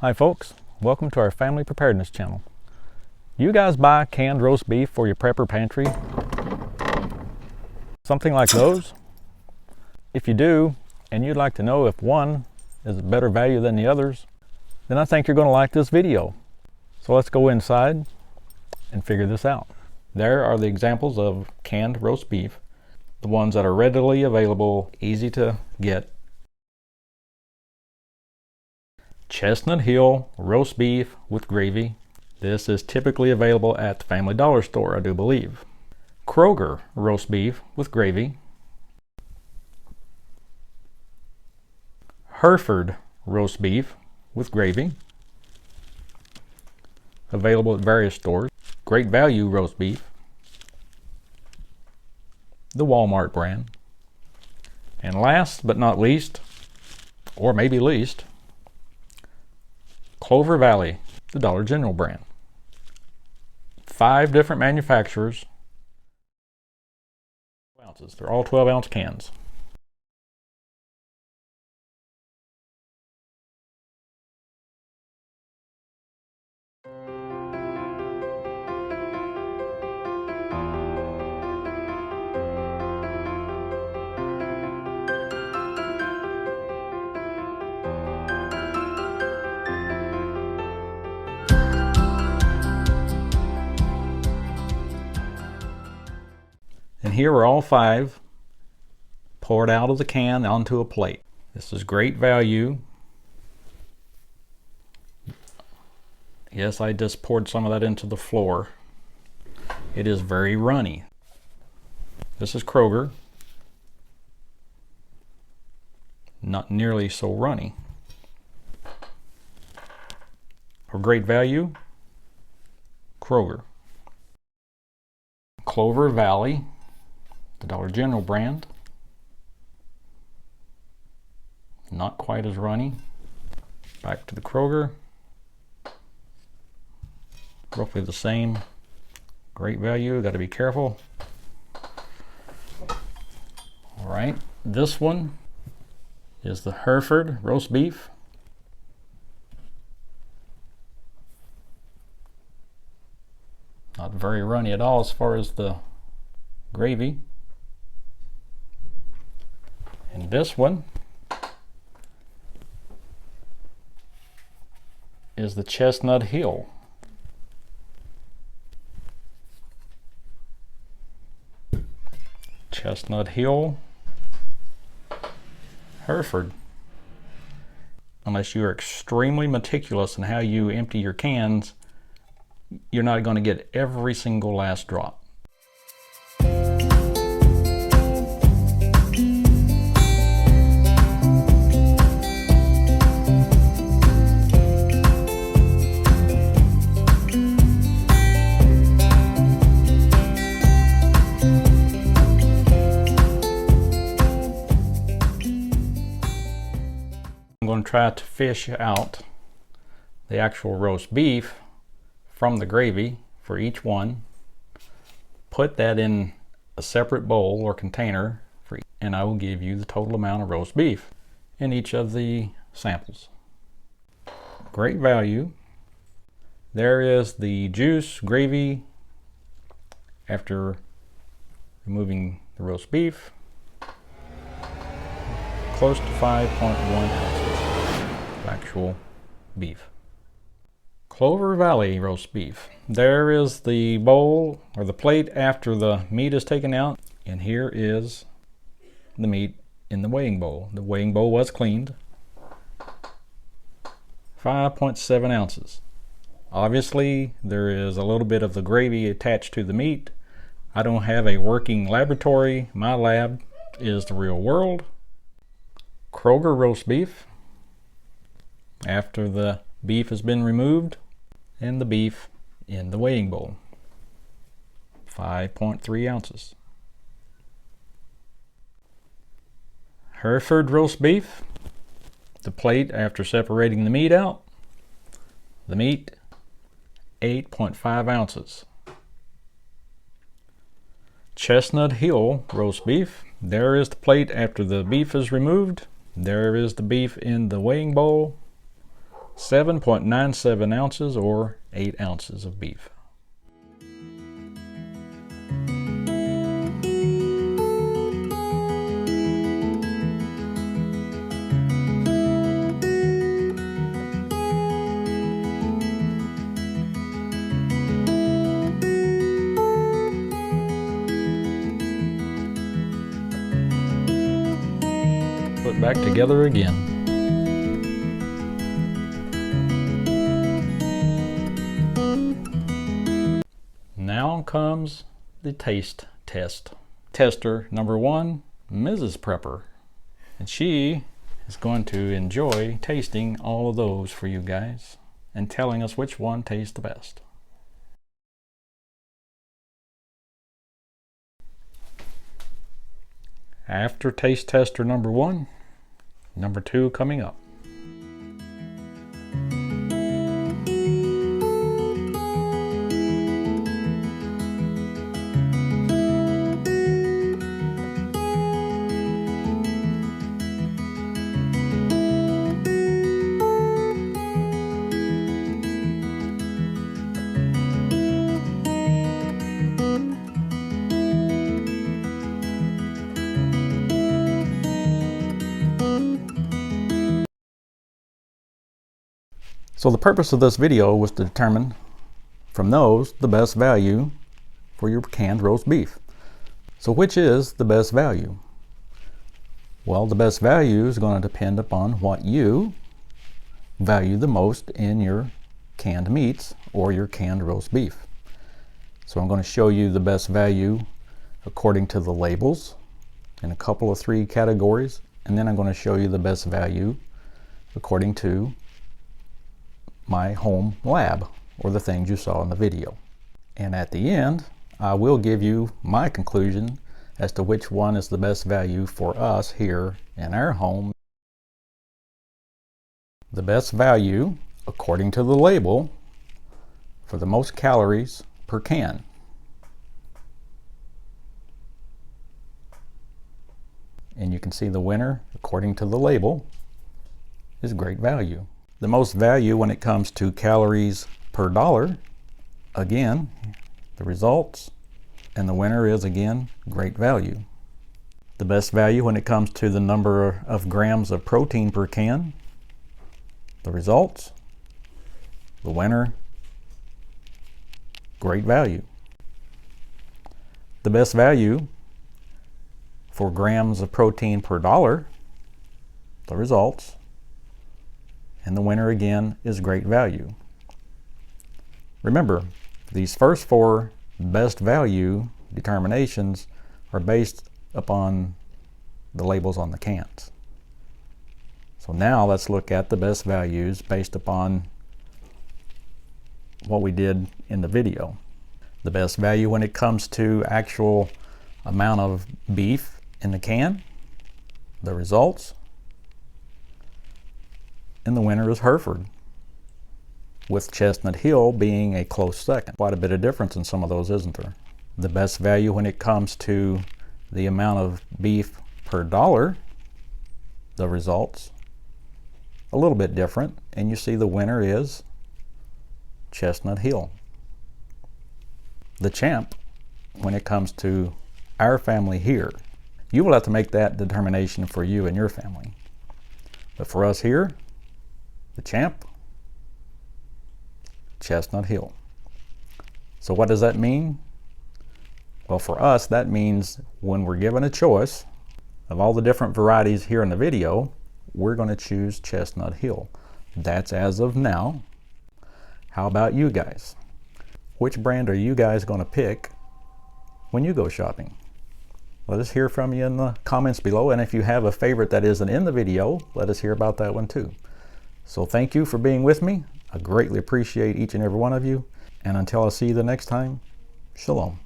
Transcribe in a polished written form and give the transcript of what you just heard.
Hi folks, welcome to our family preparedness channel. Do you guys buy canned roast beef for your prepper pantry? Something like those? If you do, and you'd like to know if one is better value than the others, then I think you're going to like this video. So let's go inside and figure this out. There are the examples of canned roast beef, the ones that are readily available, easy to get. Chestnut Hill roast beef with gravy. This is typically available at the Family Dollar store, I do believe. Kroger roast beef with gravy. Hereford roast beef with gravy. Available at various stores. Great Value roast beef. The Walmart brand. And last but not least, or maybe least, Clover Valley, the Dollar General brand. 5 different manufacturers. Ounces. They're all 12-ounce cans. And here are all 5 poured out of the can onto a plate. This is Great Value. Yes, I just poured some of that into the floor. It is very runny. This is Kroger. Not nearly so runny. For Great Value, Kroger. Clover Valley, the Dollar General brand. Not quite as runny. Back to the Kroger. Roughly the same. Great Value, got to be careful. All right, this one is the Hereford roast beef. Not very runny at all as far as the gravy. And this one is the Chestnut Hill. Chestnut Hill, Hereford. Unless you are extremely meticulous in how you empty your cans, you're not going to get every single last drop. I'm going to try to fish out the actual roast beef from the gravy for each one. Put that in a separate bowl or container and I will give you the total amount of roast beef in each of the samples. Great Value. There is the juice gravy after removing the roast beef. Close to 5.1 ounces of actual beef. Clover Valley roast beef. There is the bowl or the plate after the meat is taken out, and here is the meat in the weighing bowl. The weighing bowl was cleaned. 5.7 ounces. Obviously, there is a little bit of the gravy attached to the meat. I don't have a working laboratory. My lab is the real world. Kroger roast beef. After the beef has been removed, and the beef in the weighing bowl. 5.3 ounces. Hereford roast beef. The plate after separating the meat out. The meat, 8.5 ounces. Chestnut Hill roast beef. There is the plate after the beef is removed. There is the beef in the weighing bowl. 7.97 ounces or 8 ounces of beef. Put back together again. Now comes the taste test. Tester number 1, Mrs. Prepper. And she is going to enjoy tasting all of those for you guys and telling us which one tastes the best. After taste tester number 1, number 2 coming up. So the purpose of this video was to determine from those the best value for your canned roast beef. So which is the best value? Well, the best value is going to depend upon what you value the most in your canned meats or your canned roast beef. So I'm going to show you the best value according to the labels in a couple of 3 categories, and then I'm going to show you the best value according to my home lab, or the things you saw in the video. And at the end, I will give you my conclusion as to which one is the best value for us here in our home. The best value, according to the label, for the most calories per can. And you can see the winner, according to the label, is Great Value. The most value when it comes to calories per dollar, again, the results, and the winner is again Great Value. The best value when it comes to the number of grams of protein per can, the results, the winner, Great Value. The best value for grams of protein per dollar, the results, and the winner again is Great Value. Remember, these first 4 best value determinations are based upon the labels on the cans. So now let's look at the best values based upon what we did in the video. The best value when it comes to actual amount of beef in the can, the results, and the winner is Hereford, with Chestnut Hill being a close second. Quite a bit of difference in some of those, isn't there? The best value when it comes to the amount of beef per dollar, the results, a little bit different, and you see the winner is Chestnut Hill. The champ when it comes to our family here. You will have to make that determination for you and your family. But for us here, the champ, Chestnut Hill. So what does that mean? Well, for us, that means when we're given a choice of all the different varieties here in the video, we're going to choose Chestnut Hill. That's as of now. How about you guys? Which brand are you guys going to pick when you go shopping? Let us hear from you in the comments below, and if you have a favorite that isn't in the video, let us hear about that one too. So thank you for being with me. I greatly appreciate each and every one of you. And until I see you the next time, shalom.